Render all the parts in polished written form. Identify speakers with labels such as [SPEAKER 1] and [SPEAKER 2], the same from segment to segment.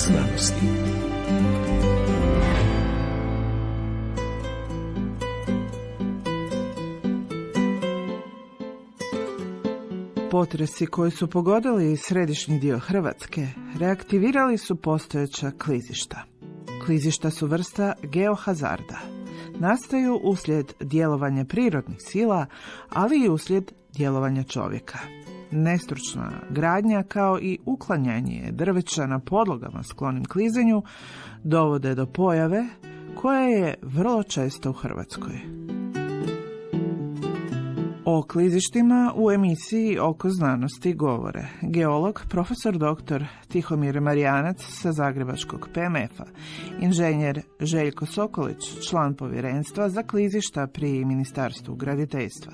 [SPEAKER 1] znanosti.
[SPEAKER 2] Potresi koji su pogodili središnji dio Hrvatske reaktivirali su postojeća klizišta. Klizišta su vrsta geohazarda. Nastaju uslijed djelovanja prirodnih sila, ali i uslijed djelovanja čovjeka. Nestručna gradnja kao i uklanjanje drveća na podlogama sklonim klizenju dovode do pojave koja je vrlo često u Hrvatskoj. O klizištima u emisiji Oko znanosti govore geolog profesor dr. Tihomir Marijanac sa Zagrebačkog PMF-a, inženjer Željko Sokolić, član povjerenstva za klizišta pri Ministarstvu graditeljstva,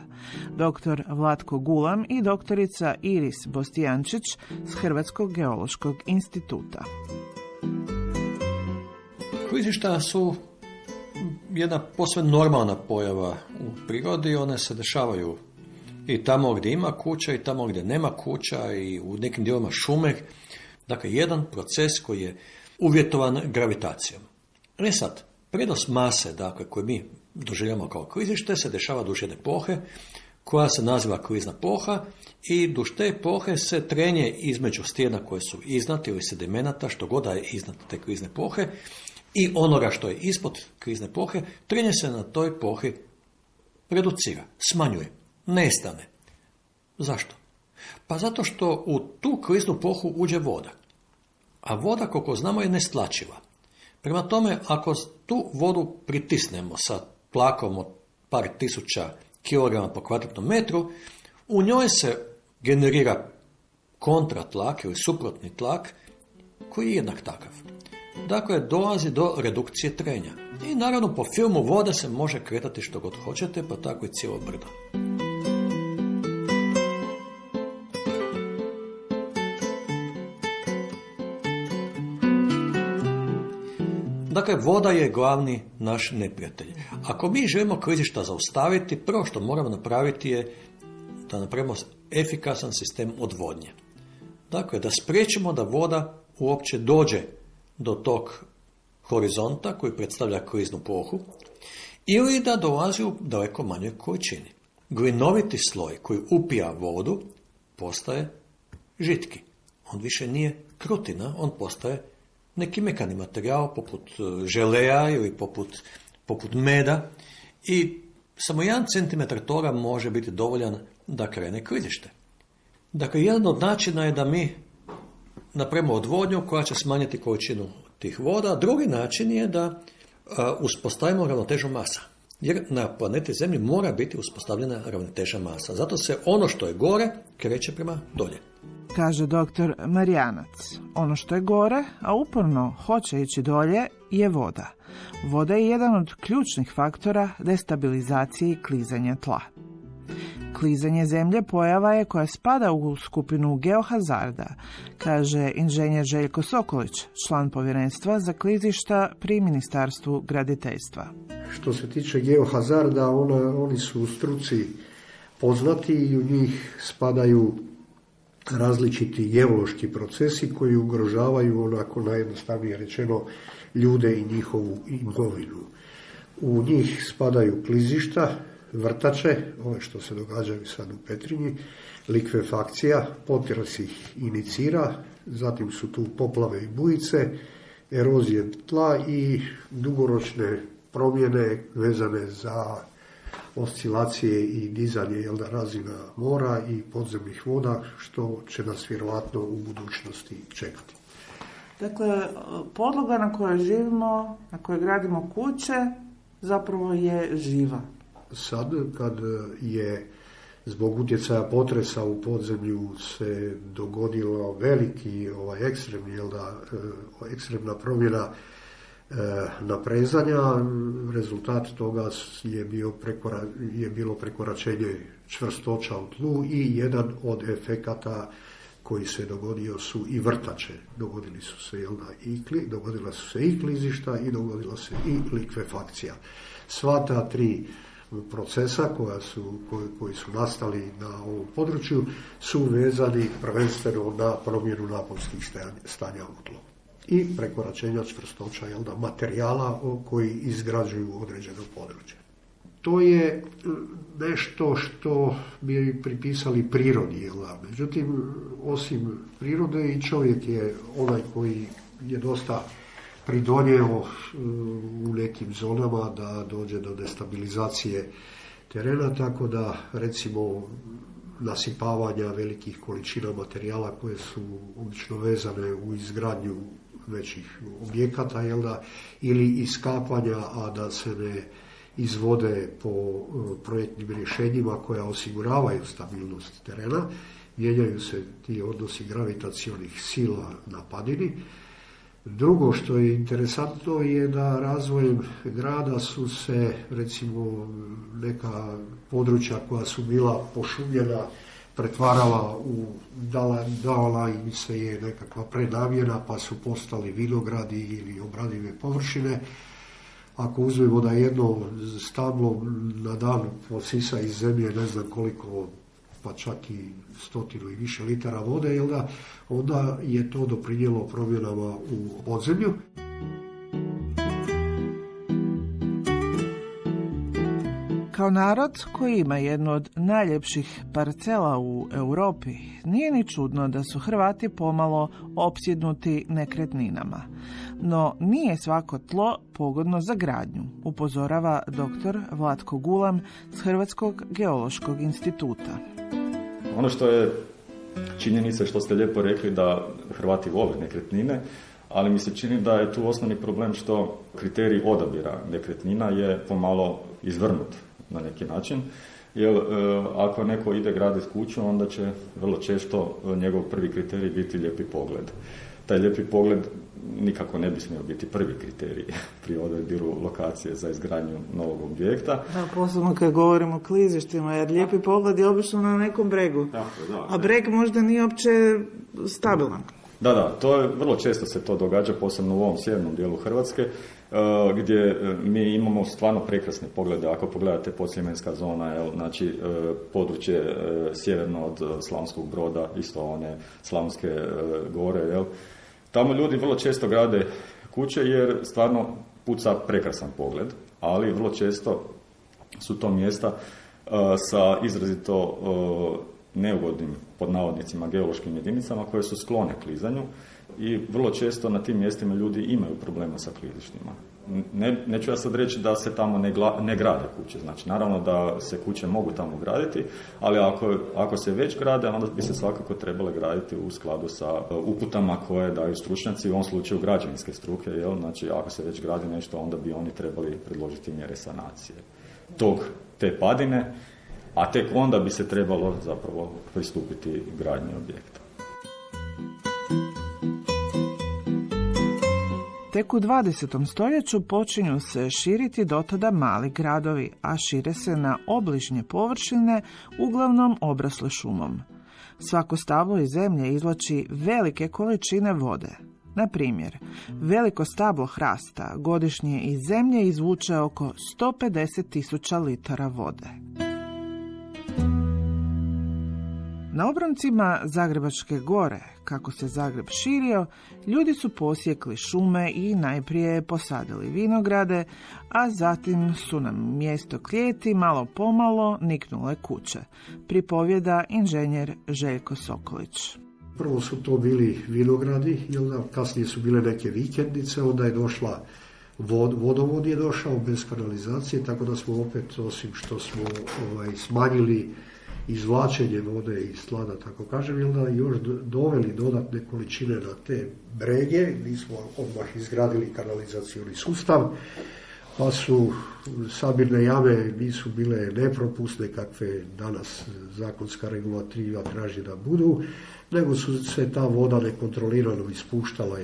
[SPEAKER 2] dr. Vlatko Gulam i doktorica Iris Bostijančić s Hrvatskog geološkog instituta.
[SPEAKER 3] Klizišta su jedna posve normalna pojava u prirodi, one se dešavaju i tamo gdje ima kuća i tamo gdje nema kuća i u nekim dijelovima šume. Dakle, jedan proces koji je uvjetovan gravitacijom. Ne sad, prenos mase, dakle, koju mi doživljamo kao klizište, se dešava duž jedne pohe, koja se naziva klizna poha i duž te pohe se trenje između stijena koje su iznad ili sedimenata, što god da je iznad te klizne pohe, i onoga što je ispod klizne pohe, trenje se na toj pohi reducira, smanjuje, nestane. Zašto? Pa zato što u tu kliznu pohu uđe voda. A voda, koliko znamo, je nestlačiva. Prema tome, ako tu vodu pritisnemo sa tlakom od par tisuća kilograma po kvadratnom metru, u njoj se generira kontratlak ili suprotni tlak koji je jednak takav. Dakle, dolazi do redukcije trenja. I naravno, po filmu voda se može kretati što god hoćete, pa tako i cijelo brdo. Dakle, voda je glavni naš neprijatelj. Ako mi želimo klizišta zaustaviti, prvo što moramo napraviti je da napravimo efikasan sistem odvodnje. Dakle, da spriječimo da voda uopće dođe do tog horizonta koji predstavlja kliznu pohu ili da dolazi u daleko manjoj količini. Glinoviti sloj koji upija vodu postaje žitki. On više nije krutina, on postaje neki mekani materijal poput želeja ili poput meda i samo 1 cm toga može biti dovoljan da krene klizište. Dakle, jedan od načina je da mi napravimo odvodnju koja će smanjiti količinu tih voda. Drugi način je da uspostavimo ravnotežu masa. Jer na planeti Zemlji mora biti uspostavljena ravnoteža masa. Zato se ono što je gore kreće prema dolje.
[SPEAKER 2] Kaže dr. Marijanac. Ono što je gore, a uporno hoće ići dolje, je voda. Voda je jedan od ključnih faktora destabilizacije i klizanja tla. Klizanje zemlje pojava je koja spada u skupinu geohazarda, kaže inženjer Željko Sokolić, član povjerenstva za klizišta pri Ministarstvu graditeljstva.
[SPEAKER 4] Što se tiče geohazarda, oni su u struci poznati i u njih spadaju različiti geološki procesi koji ugrožavaju, onako najjednostavnije rečeno, ljude i njihovu imovinu. U njih spadaju klizišta, vrtače, ove što se događaju sad u Petrinji, likvefakcija, potres ih inicira, zatim su tu poplave i bujice, erozije tla i dugoročne promjene vezane za oscilacije i dizanje razina mora i podzemnih voda, što će nas vjerojatno u budućnosti čekati.
[SPEAKER 2] Dakle, podloga na kojoj živimo, na kojoj gradimo kuće, zapravo je živa.
[SPEAKER 4] Sad, kad je zbog utjecaja potresa u podzemlju se dogodilo veliki ekstremna promjena naprezanja, rezultat toga je bilo prekoračenje čvrstoća u tlu i jedan od efekata koji se dogodio su i vrtače. Dogodila su se i klizišta i dogodila se i likvefakcija. Sva ta 3 procesa koji su nastali na ovom području su vezani prvenstveno na promjenu naponskih stanja u tlu. i prekoračenja čvrstoća materijala koji izgrađuju određeno područje. To je nešto što bi pripisali prirodi. Međutim, osim prirode i čovjek je onaj koji je dosta pridonio u nekim zonama da dođe do destabilizacije terena, tako da recimo nasipavanja velikih količina materijala koje su obično vezane u izgradnju većih objekata, ili iskapanja, a da se ne izvode po projektnim rješenjima koja osiguravaju stabilnost terena, mijenjaju se ti odnosi gravitacionih sila na padini. Drugo što je interesantno je da razvojem grada su se recimo neka područja koja su bila pošumljena pretvarala dala im se je nekakva prenamjena, pa su postali vinogradi ili obradive površine. Ako uzmemo da jedno stablo na dan posisa iz zemlje ne znam koliko, pa čak i 100 i više litara vode, onda je to doprinijelo promjenama u podzemlju.
[SPEAKER 2] Kao narod koji ima jednu od najljepših parcela u Europi, nije ni čudno da su Hrvati pomalo opsjednuti nekretninama. No nije svako tlo pogodno za gradnju, upozorava dr. Vlatko Gulam s Hrvatskog geološkog instituta.
[SPEAKER 1] Ono što je činjenica, što ste lijepo rekli, da Hrvati vole nekretnine, ali mi se čini da je tu osnovni problem što kriterij odabira nekretnina je pomalo izvrnut na neki način. Jer ako neko ide graditi kuću, onda će vrlo često njegov prvi kriterij biti lijepi pogled. Taj lijepi pogled nikako ne bi smio biti prvi kriterij pri odabiru lokacije za izgradnju novog objekta.
[SPEAKER 2] Da, posebno kad govorimo o klizištima, jer lijepi pogled je obično na nekom bregu, a breg možda nije uopće stabilan.
[SPEAKER 1] Da, to je, vrlo često se to događa, posebno u ovom sjevernom dijelu Hrvatske, gdje mi imamo stvarno prekrasne poglede. Ako pogledate podsljemenska zona, znači područje sjeverno od Slavonskog Broda, isto one Slavonske gore, tamo ljudi vrlo često grade kuće jer stvarno puca prekrasan pogled, ali vrlo često su to mjesta sa izrazito neugodnim, pod navodnicima, geološkim jedinicama koje su sklone klizanju i vrlo često na tim mjestima ljudi imaju problema sa klizištima. Neću ja sad reći da se tamo ne grade kuće, znači naravno da se kuće mogu tamo graditi, ali ako se već grade, onda bi se svakako trebale graditi u skladu sa uputama koje daju stručnjaci, u ovom slučaju građevinske struke, znači ako se već gradi nešto, onda bi oni trebali predložiti mjere sanacije te padine, a tek onda bi se trebalo zapravo pristupiti gradnji objekta.
[SPEAKER 2] Tek u 20. stoljeću počinju se širiti dotada mali gradovi, a šire se na obližnje površine, uglavnom obrasle šumom. Svako stablo iz zemlje izvlači velike količine vode. Na primjer, veliko stablo hrasta godišnje iz zemlje izvuče oko 150.000 litara vode. Na obroncima Zagrebačke gore, kako se Zagreb širio, ljudi su posjekli šume i najprije posadili vinograde, a zatim su nam mjesto klijeti malo pomalo niknule kuće, pripovjeda inženjer Željko Sokolić.
[SPEAKER 4] Prvo su to bili vinogradi, kasnije su bile neke vikendice, onda je došla vodovod je došao bez kanalizacije, tako da smo opet, osim što smo smanjili izvlačenje vode iz tla, tako kažem, još doveli dodatne količine na te brege, mi smo odmah izgradili kanalizacioni sustav, pa su sabirne jame nisu bile nepropusne kakve danas zakonska regulativa traži da budu, nego su se ta voda nekontrolirano ispuštala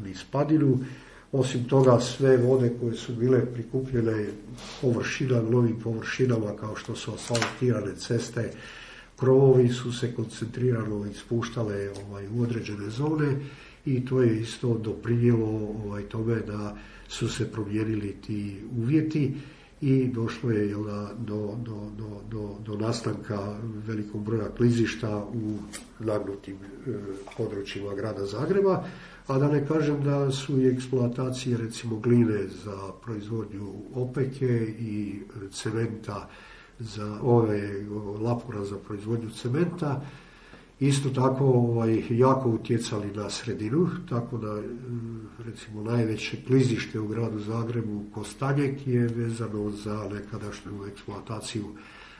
[SPEAKER 4] niz padinu. Osim toga, sve vode koje su bile prikupljene novim površinama kao što su asfaltirane ceste, krovovi su se koncentrirano ispuštale u određene zone i to je isto doprinijelo tome da su se promijenili ti uvjeti i došlo je do nastanka velikog broja klizišta u nagnutim područjima grada Zagreba, A da ne kažem da su i eksploatacije recimo gline za proizvodnju opeke i cementa za lapura za proizvodnju cementa isto tako jako utjecali na sredinu, tako da recimo najveće klizište u gradu Zagrebu Kostanjek je vezano za nekadašnju eksploataciju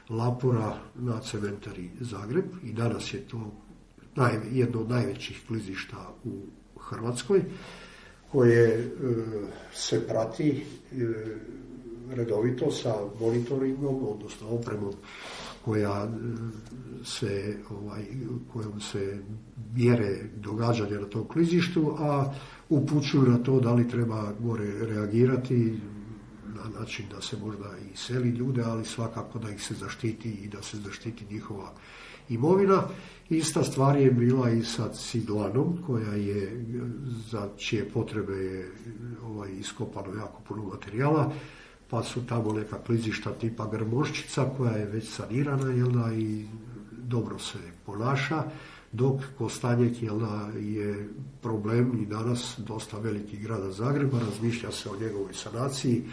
[SPEAKER 4] lapura na cementari Zagreb i danas je to jedno od najvećih klizišta u Hrvatskoj koje se prati redovito sa monitoringom, odnosno opremom kojom se mjere događanja na tom klizištu, a upućuju na to da li treba gore reagirati na način da se možda i seli ljude, ali svakako da ih se zaštiti i da se zaštiti njihova imovina. Ista stvar je bila i sa Ciglanom, koja je, za čije potrebe je iskopano jako puno materijala, pa su tamo neka klizišta tipa Grmoščica koja je već sanirana i dobro se ponaša, dok Kostanjek je problem i danas dosta veliki grada Zagreba, razmišlja se o njegovoj sanaciji.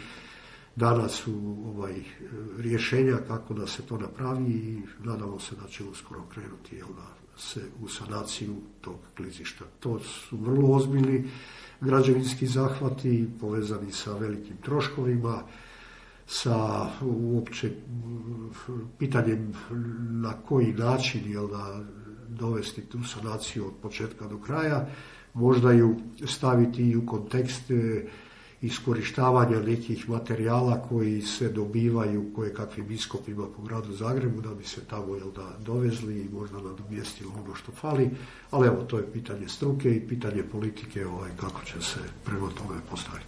[SPEAKER 4] Danas su rješenja kako da se to napravi i nadamo se da će uskoro krenuti se u sanaciju tog klizišta. To su vrlo ozbiljni građevinski zahvati povezani sa velikim troškovima, sa uopće pitanjem na koji način dovesti tu sanaciju od početka do kraja, možda ju staviti i u kontekst iskorištavanja nekih materijala koji se dobivaju kojekakvim iskopima po gradu Zagrebu da bi se tamo dovezli i možda nadomjestilo ono što fali, ali evo, to je pitanje struke i pitanje politike kako će se prema tome postaviti.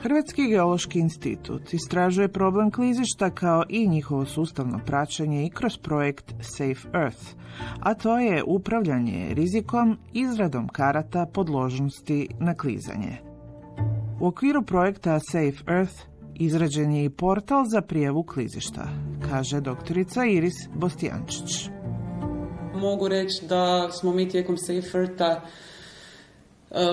[SPEAKER 2] Hrvatski geološki institut istražuje problem klizišta kao i njihovo sustavno praćenje i kroz projekt Safe Earth, a to je upravljanje rizikom izradom karata podložnosti na klizanje. U okviru projekta Safe Earth izrađen je i portal za prijavu klizišta, kaže doktorica Iris Bostijančić.
[SPEAKER 5] Mogu reći da smo mi tijekom Safe Eartha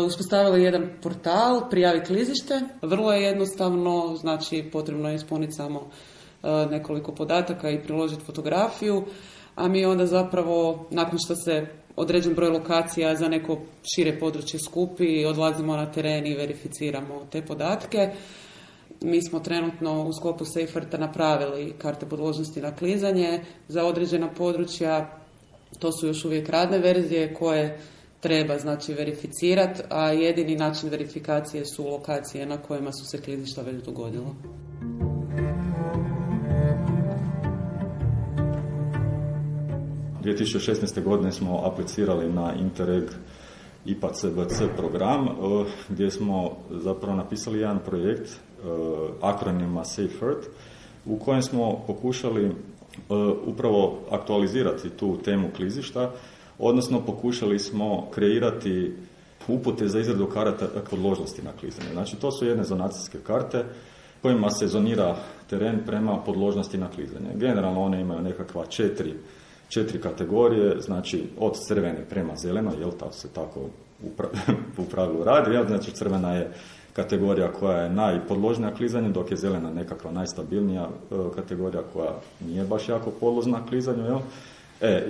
[SPEAKER 5] uspostavili jedan portal, prijavi klizište. Vrlo je jednostavno, znači potrebno je ispuniti samo nekoliko podataka i priložiti fotografiju, a mi onda zapravo, nakon što se određen broj lokacija za neko šire područje skupi, odlazimo na teren i verificiramo te podatke. Mi smo trenutno u sklopu Safe Eartha napravili karte podložnosti na klizanje za određena područja. To su još uvijek radne verzije koje treba verificirati, a jedini način verifikacije su lokacije na kojima su se klizišta već dogodilo.
[SPEAKER 1] U 2016. godine smo aplicirali na Interreg IPA CBC program gdje smo zapravo napisali jedan projekt akronima Safe Earth u kojem smo pokušali upravo aktualizirati tu temu klizišta, odnosno pokušali smo kreirati upute za izradu karata podložnosti na klizanje. Znači, to su jedne zonacijske karte kojima se zonira teren prema podložnosti na klizanje. Generalno one imaju nekakva četiri kategorije, znači od crvene prema zeleno, se tako u pravilu radi, znači crvena je kategorija koja je najpodložnija klizanju, dok je zelena nekakva najstabilnija kategorija koja nije baš jako podložna klizanju,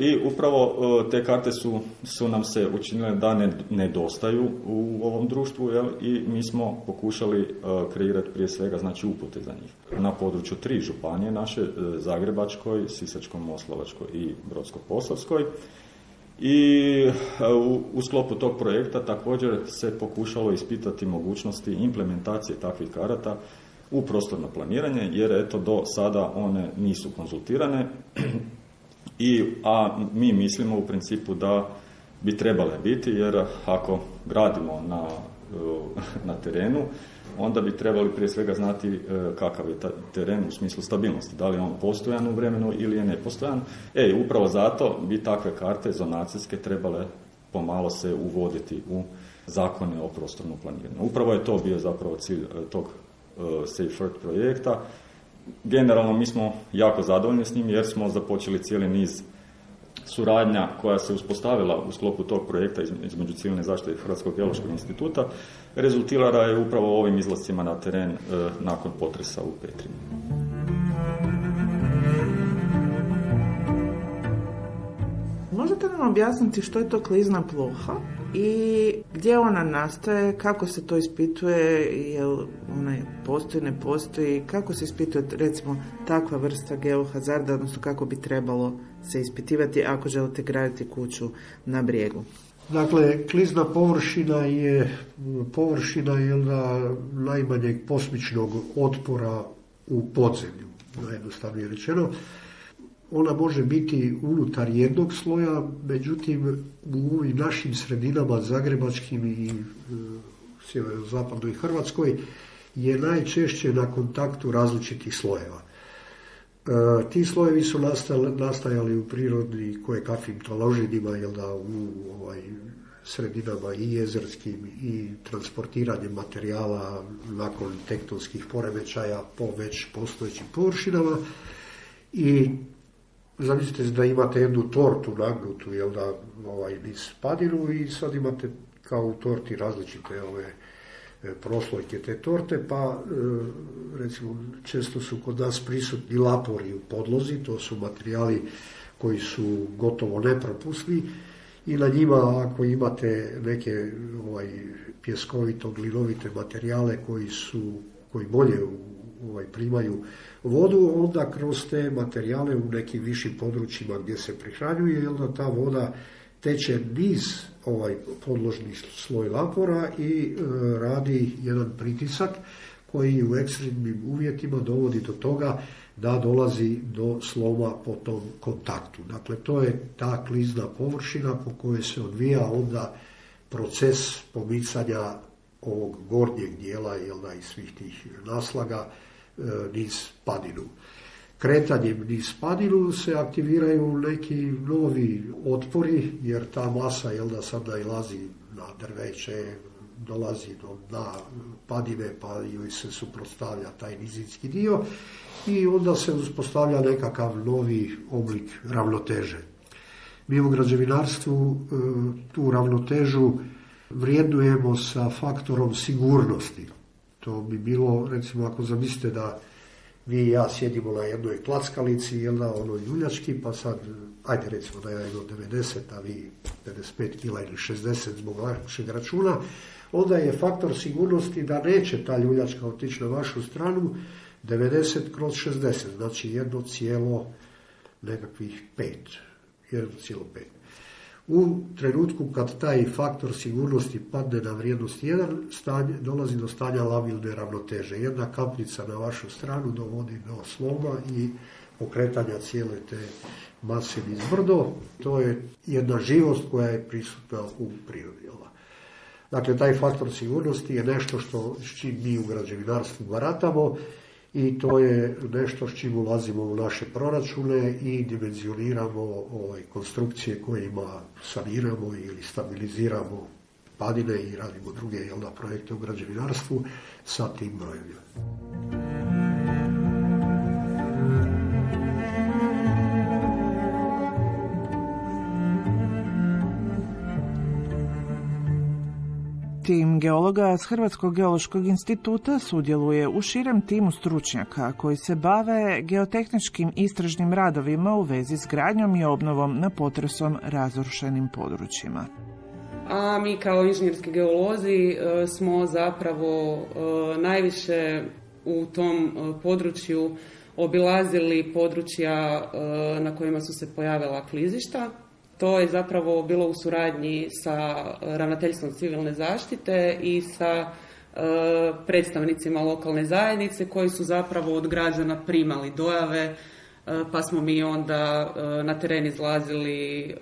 [SPEAKER 1] I upravo te karte su nam se učinile da nedostaju u ovom društvu, i mi smo pokušali kreirati prije svega upute za njih. Na području 3 županije naše, Zagrebačkoj, Sisačko-moslavačkoj i Brodsko-posavskoj. I u sklopu tog projekta također se pokušalo ispitati mogućnosti implementacije takvih karata u prostorno planiranje, jer do sada one nisu konzultirane. A mi mislimo u principu da bi trebale biti, jer ako gradimo na terenu, onda bi trebali prije svega znati kakav je taj teren u smislu stabilnosti, da li je on postojan u vremenu ili je nepostojan. Upravo zato bi takve karte zonacijske trebale pomalo se uvoditi u zakone o prostornom planiranju. Upravo je to bio zapravo cilj tog Safe Earth projekta. Generalno mi smo jako zadovoljni s njim jer smo započeli cijeli niz suradnja koja se uspostavila u sklopu tog projekta između civilne zaštite i Hrvatskog geološkog instituta rezultirala je upravo ovim izlascima na teren nakon potresa u Petrinji.
[SPEAKER 2] Možete nam objasniti što je to klizna ploha i gdje ona nastaje, kako se to ispituje, jel ona postoji, ne postoji, kako se ispituje recimo takva vrsta geohazarda, odnosno kako bi trebalo se ispitivati ako želite graditi kuću na brijegu?
[SPEAKER 4] Dakle, klizna površina je površina najmanjeg posmičnog otpora u podzemlju, najjednostavnije rečeno. Ona može biti unutar jednog sloja, međutim u ovim našim sredinama, zagrebačkim i sjeverozapadnoj Hrvatskoj, je najčešće na kontaktu različitih slojeva. Ti slojevi su nastajali u prirodi kojekakvim taloženjima, u sredinama i jezerskim i transportiranjem materijala nakon tektonskih poremećaja po već postojećim površinama. I zamislite da imate jednu tortu nagnutu, niz padinu i sad imate kao u torti različite proslojke te torte, pa recimo često su kod nas prisutni lapori u podlozi, to su materijali koji su gotovo nepropusni i na njima ako imate neke pjeskovito-glinovite materijale koji bolje primaju vodu, onda kroz te materijale u nekim višim područjima gdje se prihranjuje, ta voda teče niz podložni sloj lapora i radi jedan pritisak koji u ekstremnim uvjetima dovodi do toga da dolazi do sloma po tom kontaktu. Dakle, to je ta klizna površina po kojoj se odvija onda proces pomicanja ovog gornjeg dijela i svih tih naslaga niz padinu. Kretanjem niz padinu se aktiviraju neki novi otpori, jer ta masa sad nailazi na drveće, dolazi do dna padine, pa joj se suprotstavlja taj nizinski dio i onda se uspostavlja nekakav novi oblik ravnoteže. Mi u građevinarstvu tu ravnotežu vrijednujemo sa faktorom sigurnosti. To bi bilo, recimo, ako zamislite da vi i ja sjedimo na jednoj klackalici, onoj ljuljački, pa sad, ajde recimo da ja imam 90, a vi 55 kila ili 60 zbog vašeg računa, onda je faktor sigurnosti da neće ta ljuljačka otići na vašu stranu 90/60, znači 1,5. U trenutku kad taj faktor sigurnosti padne na vrijednost 1, dolazi do stanja labilne ravnoteže. Jedna kapljica na vašu stranu dovodi do sloma i pokretanja cijele te mase niz brdo. To je jedna živost koja je prisutna u prirodi. Dakle, taj faktor sigurnosti je nešto s čim mi u građevinarstvu baratamo i to je nešto s čim ulazimo u naše proračune i dimenzioniramo konstrukcije kojima saniramo ili stabiliziramo padine i radimo druge projekte u građevinarstvu sa tim brojevima.
[SPEAKER 2] Tim geologa s Hrvatskog geološkog instituta sudjeluje u širem timu stručnjaka koji se bave geotehničkim istražnim radovima u vezi s gradnjom i obnovom na potresom razrušenim područjima.
[SPEAKER 5] A mi kao inženjerski geolozi smo zapravo najviše u tom području obilazili područja na kojima su se pojavila klizišta. To je zapravo bilo u suradnji sa Ravnateljstvom civilne zaštite i sa predstavnicima lokalne zajednice koji su zapravo od građana primali dojave, pa smo mi onda na teren izlazili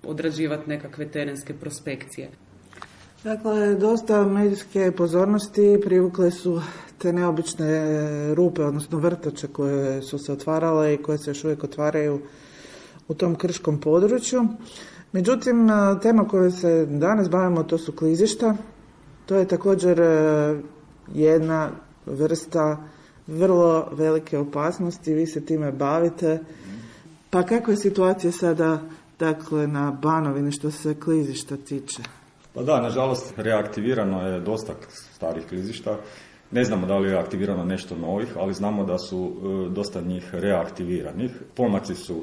[SPEAKER 5] odrađivati nekakve terenske prospekcije.
[SPEAKER 2] Dakle, dosta medijske pozornosti privukle su te neobične rupe, odnosno vrtače koje su se otvarale i koje se još uvijek otvaraju u tom krškom području. Međutim, tema kojoj se danas bavimo, to su klizišta. To je također jedna vrsta vrlo velike opasnosti. Vi se time bavite. Pa kakva je situacija sada, dakle, na Banovini što se klizišta tiče?
[SPEAKER 1] Pa da, nažalost, reaktivirano je dosta starih klizišta. Ne znamo da li je aktivirano nešto novih, ali znamo da su dosta njih reaktiviranih. Pomaci su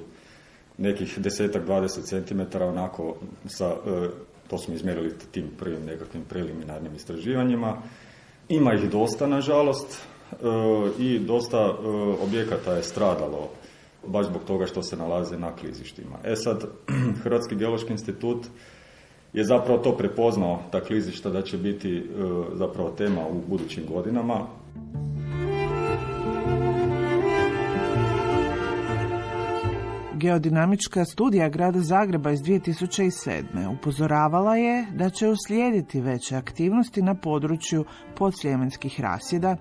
[SPEAKER 1] nekih 10-20 cm, onako, to smo izmjerili tim prvim nekakvim preliminarnim istraživanjima. Ima ih dosta, nažalost, i dosta objekata je stradalo baš zbog toga što se nalaze na klizištima. Sad, Hrvatski geološki institut je zapravo to prepoznao, ta klizišta, da će biti zapravo tema u budućim godinama.
[SPEAKER 2] Geodinamička studija Grada Zagreba iz 2007. upozoravala je da će uslijediti veće aktivnosti na području podsljemenskih rasjeda,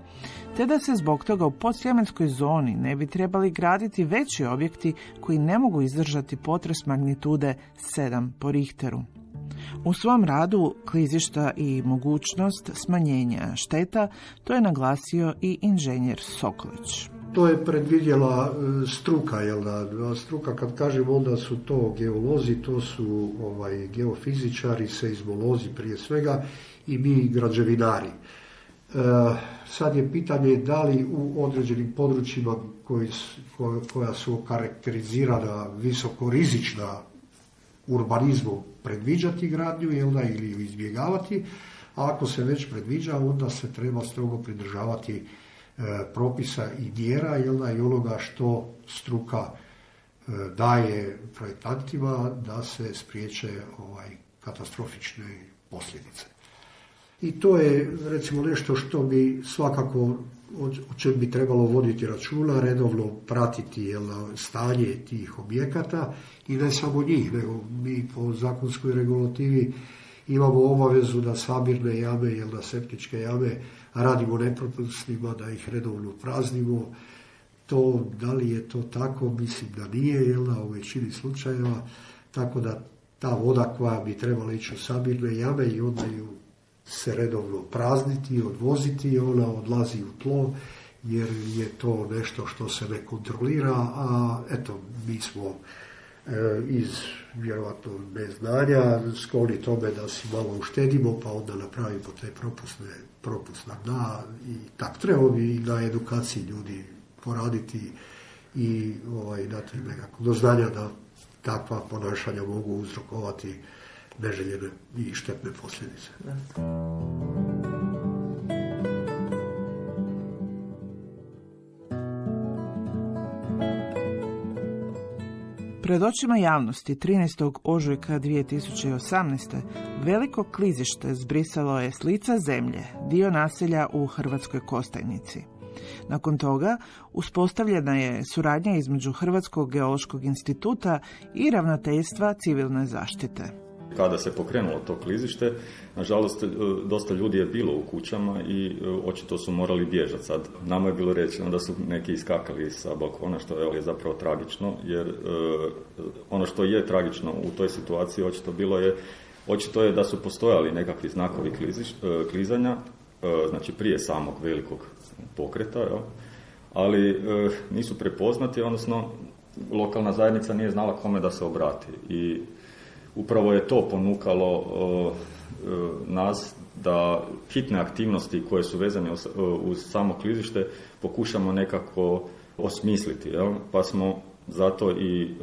[SPEAKER 2] te da se zbog toga u podsljemenskoj zoni ne bi trebali graditi veći objekti koji ne mogu izdržati potres magnitude 7 po Richteru. U svom radu klizišta i mogućnost smanjenja šteta, to je naglasio i inženjer Sokolić.
[SPEAKER 4] To je predvidjela struka, jel da? Struka, kad kažem, onda su to geolozi, to su geofizičari, seizmolozi prije svega i mi građevinari. Sad je pitanje da li u određenim područjima koja su karakterizirana visokorizična urbanizmom predviđati gradnju, jel da, ili ju izbjegavati, a ako se već predviđa, onda se treba strogo pridržavati propisa i mjera, jel da, i onoga što struka daje projektantima da se spriječe katastrofične posljedice. I to je, recimo, nešto što bi svakako, o čem bi trebalo voditi računa, redovno pratiti, jel, stanje tih objekata i ne samo njih, nego mi po zakonskoj regulativi imamo obavezu da sabirne jame, jel, da septičke jame radimo nepropusnima, da ih redovno praznimo. To, da li je to tako, mislim da nije, jel, da, u većini slučajeva, tako da ta voda koja bi trebala ići u sabirne jame i onda ju se redovno prazniti, odvoziti, ona odlazi u tlo, jer je to nešto što se ne kontrolira, a eto, mi smo iz vjerovatno neznanja skloni tome da si malo uštedimo, pa onda napravimo te propusna dna i tak treba bi na edukaciji ljudi poraditi i dati nekako do znanja da takva ponašanja mogu uzrokovati neželjene i štetne posljedice.
[SPEAKER 2] Pred očima javnosti 13. ožujka 2018. veliko klizište zbrisalo je s lica zemlje dio naselja u Hrvatskoj Kostajnici. Nakon toga uspostavljena je suradnja između Hrvatskog geološkog instituta i Ravnateljstva civilne zaštite.
[SPEAKER 1] Kada se pokrenulo to klizište, nažalost, dosta ljudi je bilo u kućama i očito su morali bježati. Sad, nama je bilo rečeno da su neki iskakali sa balkona, što je zapravo tragično, jer ono što je tragično u toj situaciji očito je da su postojali nekakvi znakovi klizanja, znači prije samog velikog pokreta, ali nisu prepoznati, odnosno lokalna zajednica nije znala kome da se obrati. I upravo je to ponukalo nas da hitne aktivnosti koje su vezane uz samo klizište pokušamo nekako osmisliti. Pa smo zato i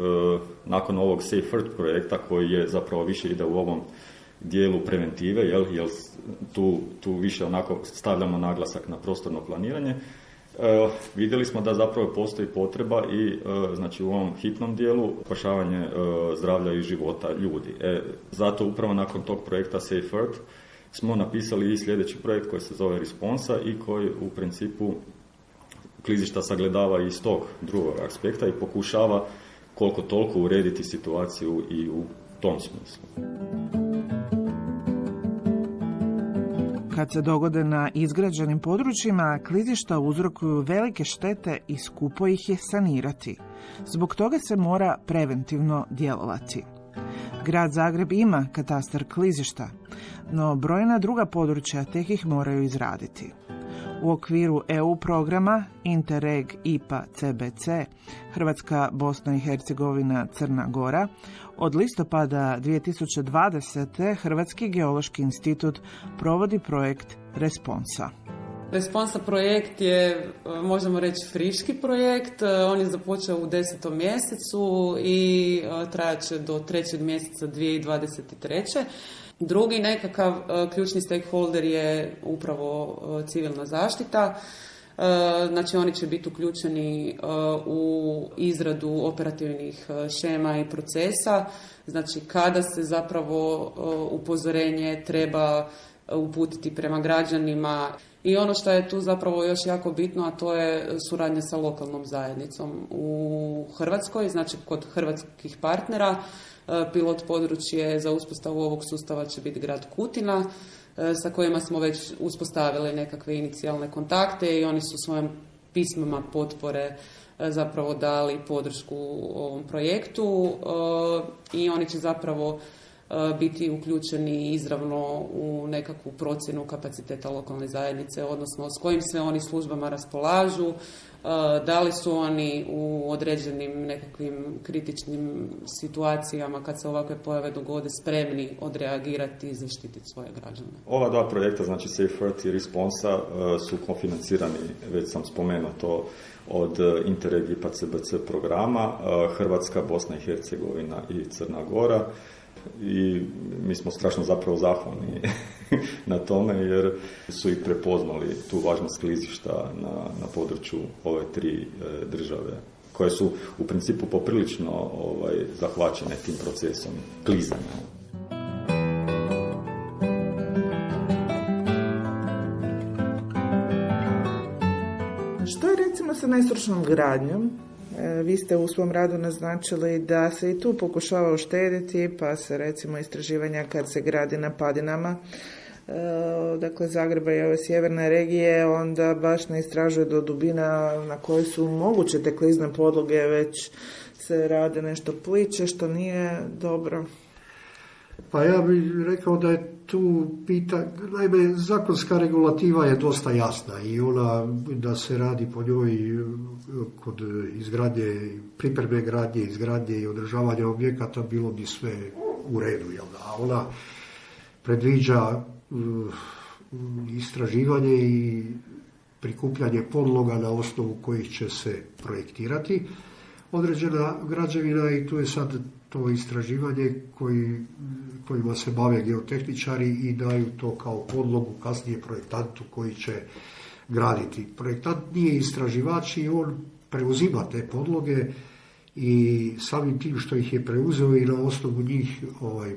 [SPEAKER 1] nakon ovog Safe Earth projekta, koji je zapravo više ide u ovom dijelu preventive, jer tu više onako stavljamo naglasak na prostorno planiranje, vidjeli smo da zapravo postoji potreba i znači u ovom hitnom dijelu spašavanje zdravlja i života ljudi. Zato upravo nakon tog projekta Safe Earth smo napisali i sljedeći projekt koji se zove Responsa i koji u principu klizišta sagledava iz tog drugog aspekta i pokušava koliko toliko urediti situaciju i u tom smislu.
[SPEAKER 2] Kad se dogode na izgrađenim područjima, klizišta uzrokuju velike štete i skupo ih je sanirati. Zbog toga se mora preventivno djelovati. Grad Zagreb ima katastar klizišta, no brojna druga područja tek ih moraju izraditi. U okviru EU programa Interreg IPA CBC Hrvatska, Bosna i Hercegovina, Crna Gora od listopada 2020. Hrvatski geološki institut provodi projekt Responsa.
[SPEAKER 5] Responsa projekt je, možemo reći, friški projekt. On je započeo u 10. mjesecu i trajat će do 3. mjeseca 2023. Drugi nekakav ključni stakeholder je upravo civilna zaštita. Znači oni će biti uključeni u izradu operativnih šema i procesa. Znači kada se zapravo upozorenje treba uputiti prema građanima. I ono što je tu zapravo još jako bitno, a to je suradnja sa lokalnom zajednicom u Hrvatskoj, znači kod hrvatskih partnera. Pilot područje za uspostavu ovog sustava će biti grad Kutina, sa kojima smo već uspostavili nekakve inicijalne kontakte i oni su svojim pismima potpore zapravo dali podršku ovom projektu i oni će zapravo biti uključeni izravno u nekakvu procjenu kapaciteta lokalne zajednice, odnosno s kojim sve oni službama raspolažu, da li su oni u određenim nekakvim kritičnim situacijama kad se ovakve pojave dogode spremni odreagirati i zaštititi svoje građane.
[SPEAKER 1] Ova dva projekta, znači Safe Earth i Responsa, su kofinancirani, već sam spomenuo to, od Interreg IPA CBC programa, Hrvatska, Bosna i Hercegovina i Crna Gora. I mi smo strašno zapravo zahvalni na tome jer su i prepoznali tu važnost klizišta na području ove tri države koje su u principu poprilično zahvaćene tim procesom klizanja.
[SPEAKER 2] Što je recimo sa nestručnom gradnjom? Vi ste u svom radu naznačili da se i tu pokušava uštediti, pa se recimo istraživanja kad se gradi na padinama, dakle Zagreba i ove sjeverne regije, onda baš ne istražuje do dubina na kojoj su moguće te klizne podloge, već se rade nešto pliće, što nije dobro.
[SPEAKER 4] Pa ja bih rekao da je tu naime, zakonska regulativa je dosta jasna i ona da se radi po njoj kod izgradnje, pripreme gradnje, izgradnje i održavanja objekata bilo bi sve u redu, jel da? A ona predviđa istraživanje i prikupljanje podloga na osnovu kojih će se projektirati određena građevina i tu je sad to istraživanje kojima se bave geotehničari i daju to kao podlogu kasnije projektantu koji će graditi. Projektant nije istraživač i on preuzima te podloge i samim tim što ih je preuzeo i na osnovu njih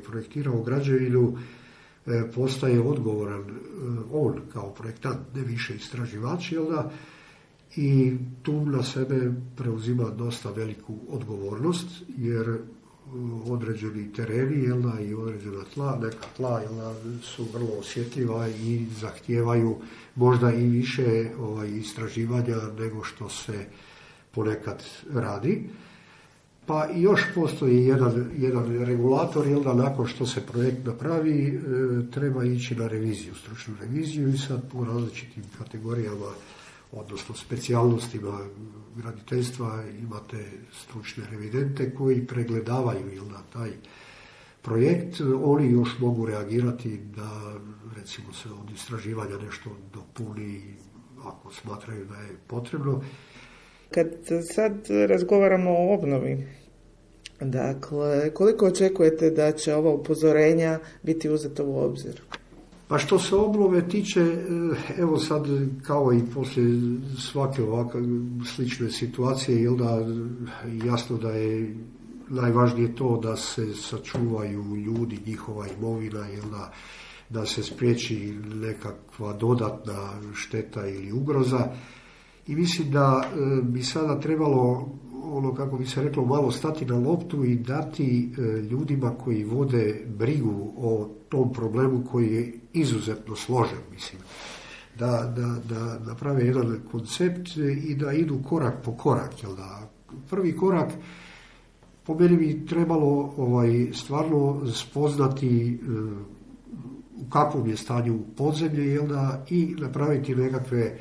[SPEAKER 4] projektirao građevinu postaje odgovoran on kao projektant, ne više istraživač, jel da? I tu na sebe preuzima dosta veliku odgovornost jer određeni tereni, jel da, i određena tla, neka tla, jel da, su vrlo osjetljiva i zahtijevaju možda i više istraživanja nego što se ponekad radi. Pa još postoji jedan regulator, jel da, nakon što se projekt napravi, treba ići na reviziju, stručnu reviziju i sad po različitim kategorijama, odnosno specijalnostima graditeljstva imate stručne revidente koji pregledavaju, jel da, taj projekt. Oni još mogu reagirati da recimo se od istraživanja nešto dopuni ako smatraju da je potrebno.
[SPEAKER 2] Kad sad razgovaramo o obnovi, dakle, koliko očekujete da će ova upozorenja biti uzeta u obzir?
[SPEAKER 4] Pa što se obnove tiče, evo sad kao i poslije svake ovakve slične situacije, jel da, jasno da je najvažnije to da se sačuvaju ljudi, njihova imovina, jel da se spriječi nekakva dodatna šteta ili ugroza. I mislim da bi sada trebalo, kako bi se reklo, malo stati na loptu i dati ljudima koji vode brigu o tom problemu koji je izuzetno složen, mislim, da naprave jedan koncept i da idu korak po korak. Jel da? Prvi korak po meni bi trebalo stvarno spoznati u kakvom je stanju podzemlje, i napraviti nekakve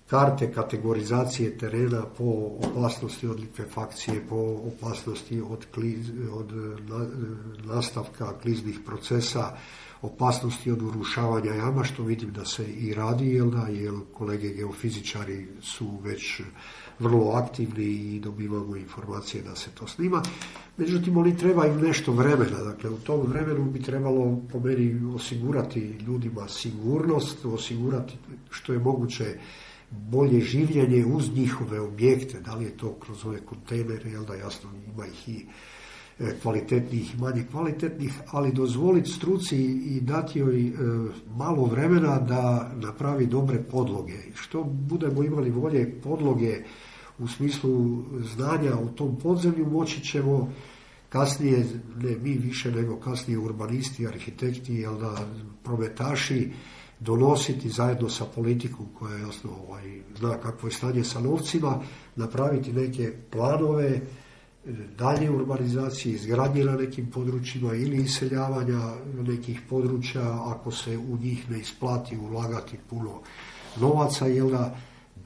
[SPEAKER 4] karte kategorizacije terena po opasnosti od likvefakcije, po opasnosti od nastavka kliznih procesa, opasnosti od urušavanja jama, što vidim da se i radi, jer kolege geofizičari su već vrlo aktivni i dobivamo informacije da se to snima. Međutim, oni trebaju nešto vremena. Dakle, u tom vremenu bi trebalo po meni osigurati ljudima sigurnost, osigurati što je moguće bolje življenje uz njihove objekte. Da li je to kroz ove kontejnere, jasno ima ih i kvalitetnih i manje kvalitetnih, ali dozvoliti struci i dati joj malo vremena da napravi dobre podloge. Što budemo imali bolje podloge u smislu znanja u tom podzemlju, moći ćemo kasnije, ne mi više nego kasnije urbanisti, arhitekti, prometaši, donositi zajedno sa politikom koja jasno zna kakvo je stanje sa novcima, napraviti neke planove dalje urbanizacije, izgradnje na nekim područjima ili iseljavanja nekih područja ako se u njih ne isplati ulagati puno novaca,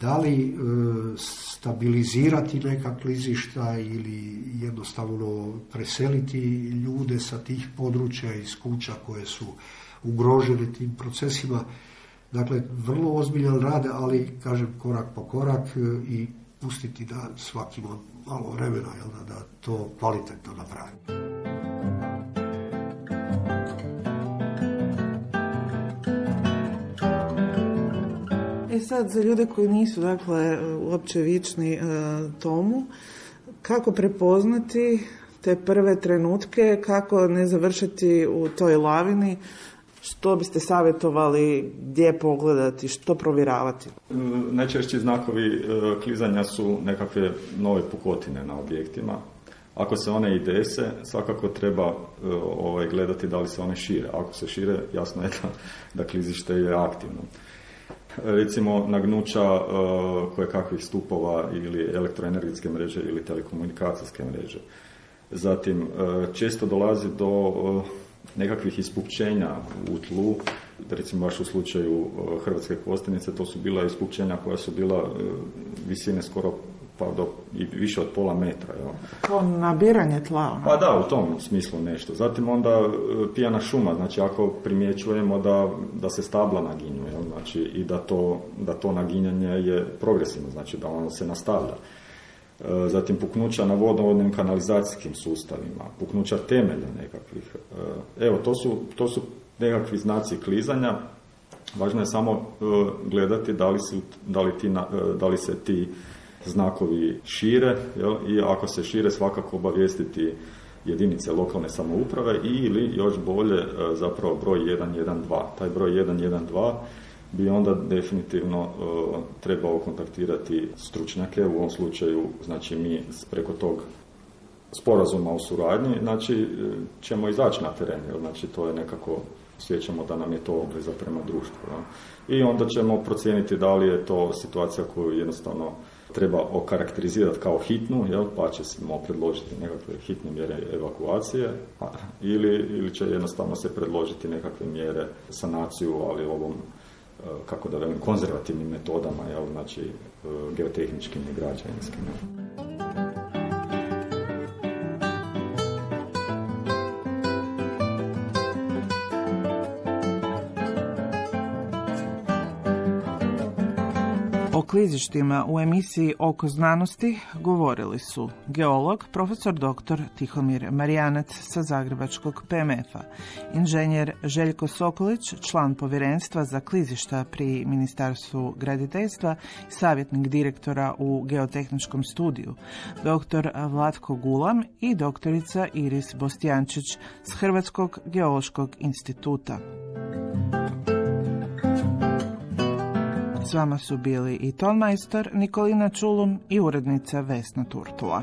[SPEAKER 4] da li stabilizirati neka klizišta ili jednostavno preseliti ljude sa tih područja iz kuća koje su ugrožene tim procesima. Dakle, vrlo ozbiljan rad, ali kažem korak po korak i pustiti da svaki malo vremena da to kvalitetno napravi.
[SPEAKER 2] Sad, za ljude koji nisu, uopće vični tomu, kako prepoznati te prve trenutke, kako ne završiti u toj lavini, što biste savjetovali, gdje pogledati, što provjeravati?
[SPEAKER 1] Najčešći znakovi klizanja su nekakve nove pukotine na objektima. Ako se one i dese, svakako treba gledati da li se one šire. Ako se šire, jasno je da klizište je aktivno. Recimo nagnuća koje kakvih stupova ili elektroenergetske mreže ili telekomunikacijske mreže. Zatim, često dolazi do nekakvih ispupčenja u tlu, recimo baš u slučaju Hrvatske Kostajnice, to su bila ispupčenja koja su bila visine skoro pa do i više od pola metra.
[SPEAKER 2] To nabiranje tla?
[SPEAKER 1] Pa da, u tom smislu nešto. Zatim onda pijana šuma, znači ako primjećujemo da se stabla naginju, znači i da to naginjanje je progresivno, znači da ono se nastavlja. Zatim puknuća na vodovodnim kanalizacijskim sustavima, puknuća temelja nekakvih. Evo, to su nekakvi znaci klizanja. Važno je samo gledati da li se ti znakovi šire, i ako se šire svakako obavijestiti jedinice lokalne samouprave ili još bolje zapravo broj 112. Taj broj 112 bi onda definitivno trebao kontaktirati stručnjake, u ovom slučaju znači mi preko tog sporazuma o suradnji, znači ćemo izaći na teren, znači to je nekako, osjećamo da nam je to obveza prema društvu. I onda ćemo procijeniti da li je to situacija koju jednostavno treba okarakterizirati kao hitnu, pa ćemo predložiti nekakve hitne mjere evakuacije ili će jednostavno se predložiti nekakve mjere sanaciju, ali ovom, kako da velim, konzervativnim metodama, znači geotehničkim i građevinskim.
[SPEAKER 2] O klizištima u emisiji Oko znanosti govorili su geolog, profesor dr. Tihomir Marijanac sa Zagrebačkog PMF-a, inženjer Željko Sokolić, član povjerenstva za klizišta pri Ministarstvu graditeljstva, savjetnik direktora u Geotehničkom studiju, dr. Vlatko Gulam i doktorica Iris Bostijančić s Hrvatskog geološkog instituta. S vama su bili i tonmajstor Nikolina Čulum i urednica Vesna Turtula.